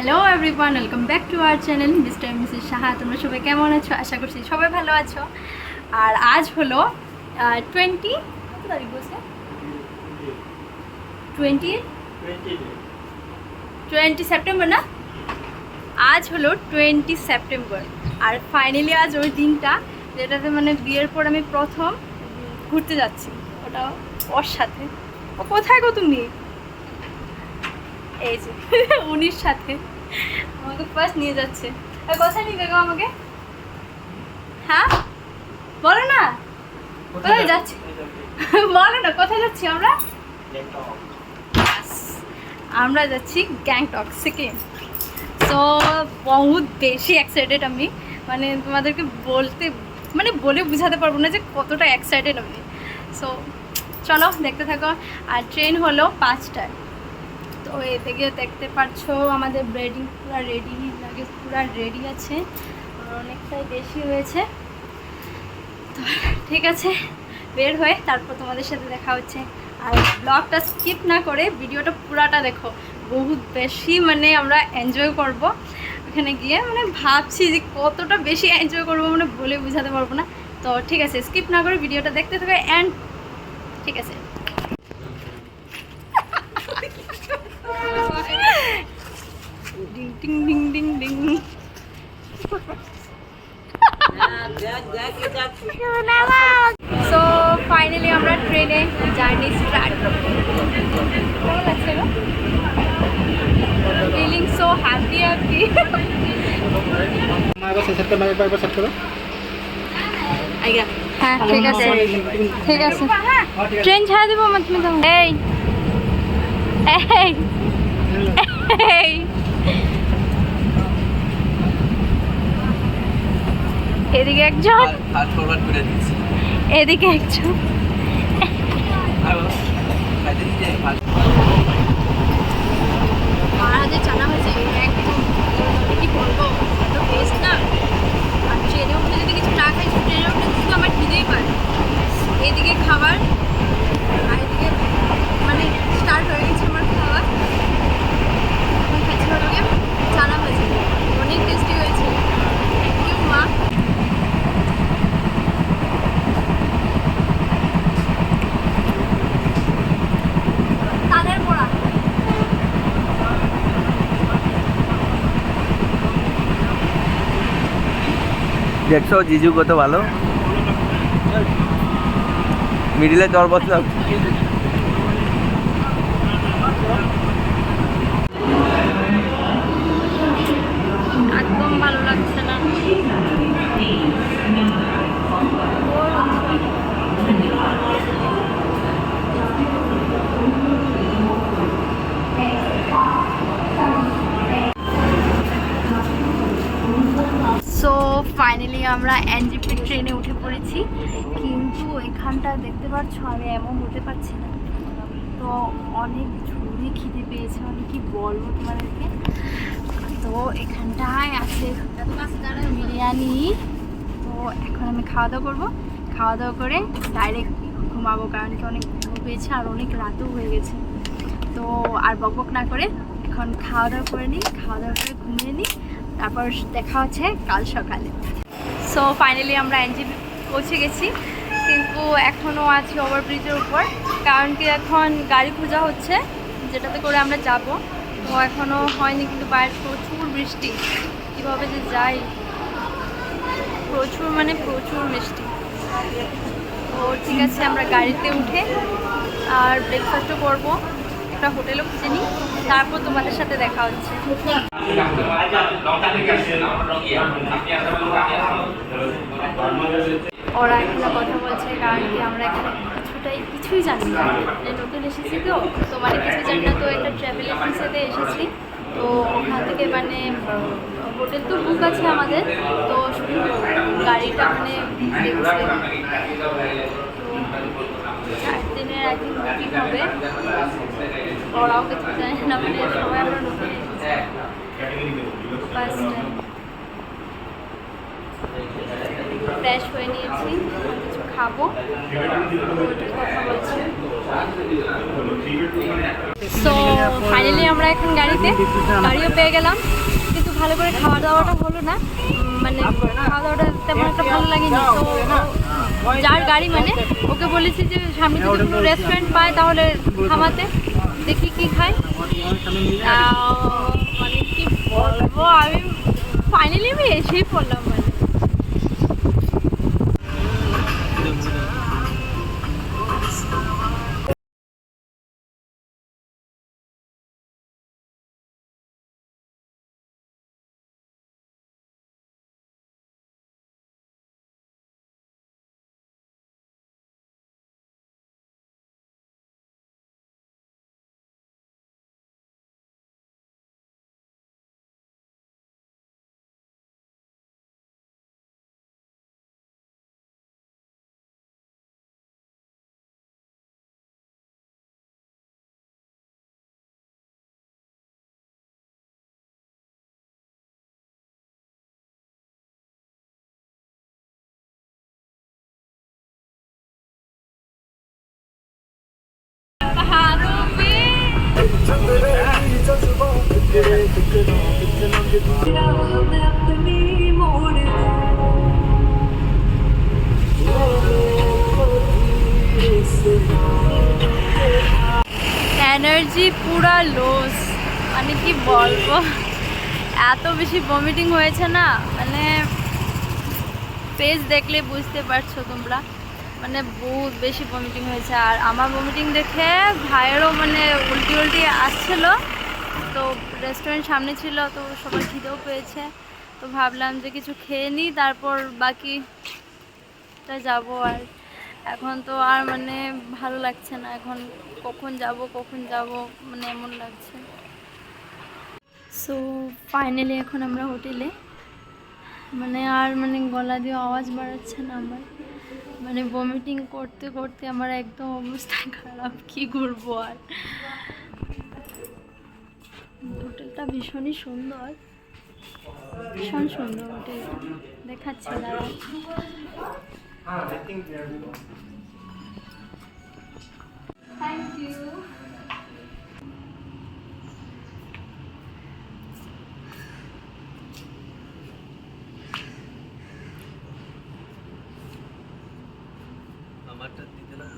Hello everyone, welcome back to our channel mister Mrs Saha. তোমরা সবাই কেমন আছো? আশা করছি সবাই ভালো আছো। আর আজ হলো 20 কত তারিখ বলছে? 20 সেপ্টেম্বর না? আজ হলো 20 সেপ্টেম্বর। আর ফাইনালি আজ ওই দিনটা যেটাতে মানে বিয়ের পর আমি প্রথম ঘুরতে যাচ্ছি, ওটা ওর সাথে। ও কোথায় গো তুমি? এই যে উনির সাথে আমাকে ফার্স্ট নিয়ে যাচ্ছে। আর কোথায় নিয়ে গো আমাকে? হ্যাঁ বলো না, কোথায় যাচ্ছি? বলো না কোথায় যাচ্ছি আমরা? আমরা যাচ্ছি গ্যাংটক, সিকিম। তো বহুত বেশি এক্সাইটেড আমি, মানে তোমাদেরকে বলে বোঝাতে পারবো না যে কতটা এক্সাইটেড আমি। সো চলো দেখতে থাকো। আর ট্রেন হলো 5টায়। তো এদিকে দেখতে পাচ্ছ আমাদের ব্রেডিং পুরো রেডি, লাগে পুরো রেডি আছে, অনেকটাই বেশি হয়েছে। তো ঠিক আছে, বের হয়ে তারপর তোমাদের সাথে দেখা হচ্ছে। আর ব্লগটা স্কিপ না করে ভিডিওটা পুরাটা দেখো, বহুত বেশি মানে আমরা এনজয় করব ওখানে গিয়ে। মানে ভাবছি যে কতটা বেশি এনজয় করবো, মানে বলে বোঝাতে পারবো না। তো ঠিক আছে, স্কিপ না করে ভিডিওটা দেখতে থাকো। অ্যান্ড ঠিক আছে, ডিং ডিং ডিং ডিং ডিং। সো ফাইনালি আমরা ট্রেনে জার্নি স্টার্ট করবো। কেমন লাগছে গো? Feeling so happy happy. হ্যাঁ ঠিক আছে, ঠিক আছে, ট্রেন ছাড়া দেবো আমার। তুমি তখন এই এই এই এদিকে একজন, এদিকে একজন। মহারাজের চানা হয়েছে একদম, কি বলবো, এত টেস্ট না। আর ট্রেনে উঠে যদি কিছু না খাই, ট্রেনে উঠে শুধু আমার খিদেই পায়। এদিকে খাবার আর এদিকে মানে স্টার্ট হয়ে গেছে আমার খাওয়া। এখন খাচ্ছি হলো গিয়ে চানা হয়েছে, অনেক টেস্টি হয়েছে। থ্যাংক ইউ মা। তাদের মোড়া দেখছো জিজু কত ভালো, মিডিলে চর বসলাম। একদম ভালো লাগছে না। সো ফাইনালি আমরা এনজেপি ট্রেনে উঠে পড়েছি, কিন্তু এখানটা দেখতে পাচ্ছ আমি এমন হতে পারছি না। তো অনেক জোরে খিদে পেয়েছে, মানে কি বলবো তোমাদেরকে। তো এখানটায় আছে বিরিয়ানি। তো এখন আমি খাওয়া দাওয়া করবো, খাওয়া দাওয়া করে ডাইরেক্ট ঘুমাবো, কারণ কি অনেক ঘুম পেয়েছে আর অনেক রাতও হয়ে গেছে। তো আর বকবক না করে এখন খাওয়া দাওয়া করে নিই, খাওয়া দাওয়া করে ঘুমিয়ে নিই, তারপর দেখা হচ্ছে কাল সকালে। সো ফাইনালি আমরা এনজেপি পৌঁছে গেছি, কিন্তু এখনও আছি ওভারব্রিজের উপর, কারণ কি এখন গাড়ি খোঁজা হচ্ছে যেটাতে করে আমরা যাব। তো এখনও হয়নি, কিন্তু বাইরে প্রচুর বৃষ্টি, কীভাবে যে যাই, প্রচুর মানে প্রচুর বৃষ্টি। তো ঠিক আছে, আমরা গাড়িতে উঠে আর ব্রেকফাস্টও করবো, একটা হোটেলও খুঁজে নিই, তারপর তোমাদের সাথে দেখা হচ্ছে। ওরা এখানে কথা বলছে, কারণ কি আমরা এখানে কিছুই জানি না, নতুন এসেছি। তো মানে কিছু জানি না। তো একটা ট্রাভেল এজেন্সিতে এসেছি, তো ওখান থেকে মানে হোটেল তো বুক আছে আমাদের, তো শুধু গাড়িটা মানে দেখছে। তো 4 দিনের একদিন বুকিং হবে, ওরাও কিছু জানে না, মানে সবাই আমরা নতুন এসেছি, ফার্স্ট টাইম। ফ্রেশ হয়ে নিয়েছি, কিছু খাবো ওইটার কথা বলছি। সো ফাইনালি আমরা এখন গাড়িও পেয়ে গেলাম, কিন্তু ভালো করে খাওয়া দাওয়াটা হলো না, মানে খাওয়া দাওয়াটা তেমন একটা ভালো লাগেনি। তো যার গাড়ি মানে ওকে বলেছি যে সামনে যদি কোনো রেস্টুরেন্ট পায় তাহলে থামাতে, দেখি কি খাই। মানে কি বলবো, আমি ফাইনালি এসেই পড়লাম। মানে এনার্জি পুরা লস, মানে কি বলবো, এত বেশি ভমিটিং হয়েছে না, মানে ফেস দেখলে বুঝতে পারছো তোমরা, মানে বহুত বেশি ভমিটিং হয়েছে। আর আমার ভমিটিং দেখে ভাইয়েরও মানে উল্টি আসছিল। তো রেস্টুরেন্ট সামনে ছিল, তো সবাই খিদেও পেয়েছে, তো ভাবলাম যে কিছু খেয়ে নিই, তারপর বাকিটা যাবো। আর এখন তো আর মানে ভালো লাগছে না, এখন কখন যাব মানে এমন লাগছে। সো ফাইনালি এখন আমরা হোটেলে, মানে আর মানে গলা দিয়ে আওয়াজ বাড়াচ্ছে না আমার, মানে ভমিটিং করতে করতে আমার একদম অবস্থা খারাপ, কি করবো আর। হোটেলটা ভীষণই সুন্দর, ভীষণ সুন্দর হোটেলটা, দেখাচ্ছি দাঁড়াও। Thank you. আমারটা দিতে না।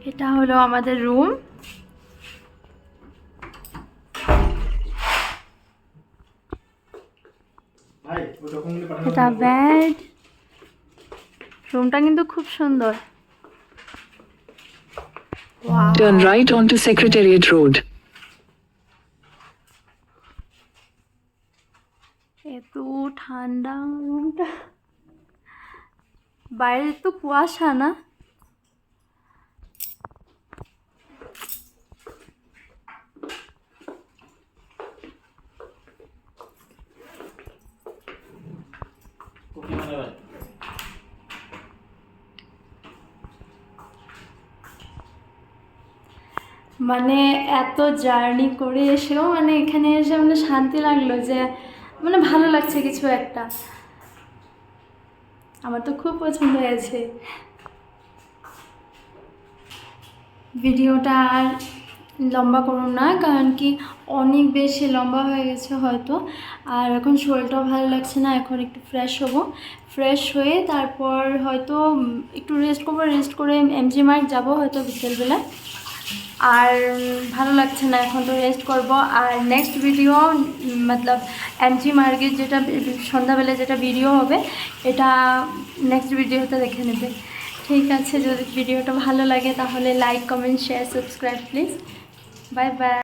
এটা হলো আমাদের রুম। এটা বেড, রুমটা কিন্তু খুব সুন্দর। Turn right onto Secretariat Road. এত ঠান্ডা রুমটা, বাইরে তো কুয়াশা না। মানে এত জার্নি করে এসেও মানে এখানে এসে মানে শান্তি লাগলো, যে মানে ভালো লাগছে কিছু একটা, আমার তো খুব পছন্দ হয়েছে। ভিডিওটা আর লম্বা করুন না, কারণ কি অনেক বেশি লম্বা হয়ে গেছে হয়তো। আর এখন শরীরটাও ভালো লাগছে না, এখন একটু ফ্রেশ হব, ফ্রেশ হয়ে তারপর হয়তো একটু রেস্ট করবো, রেস্ট করে এমজি মার্গ যাবো হয়তো বিকেলবেলা। আর ভালো লাগছে না, এখন তো রেস্ট করব। আর নেক্সট ভিডিও মতলব এমজি মার্গের যেটা সন্ধ্যাবেলা যেটা ভিডিও হবে, এটা নেক্সট ভিডিওতে দেখে নেবে। ঠিক আছে, যদি ভিডিওটা ভালো লাগে তাহলে like, comment, share, subscribe please. Bye bye.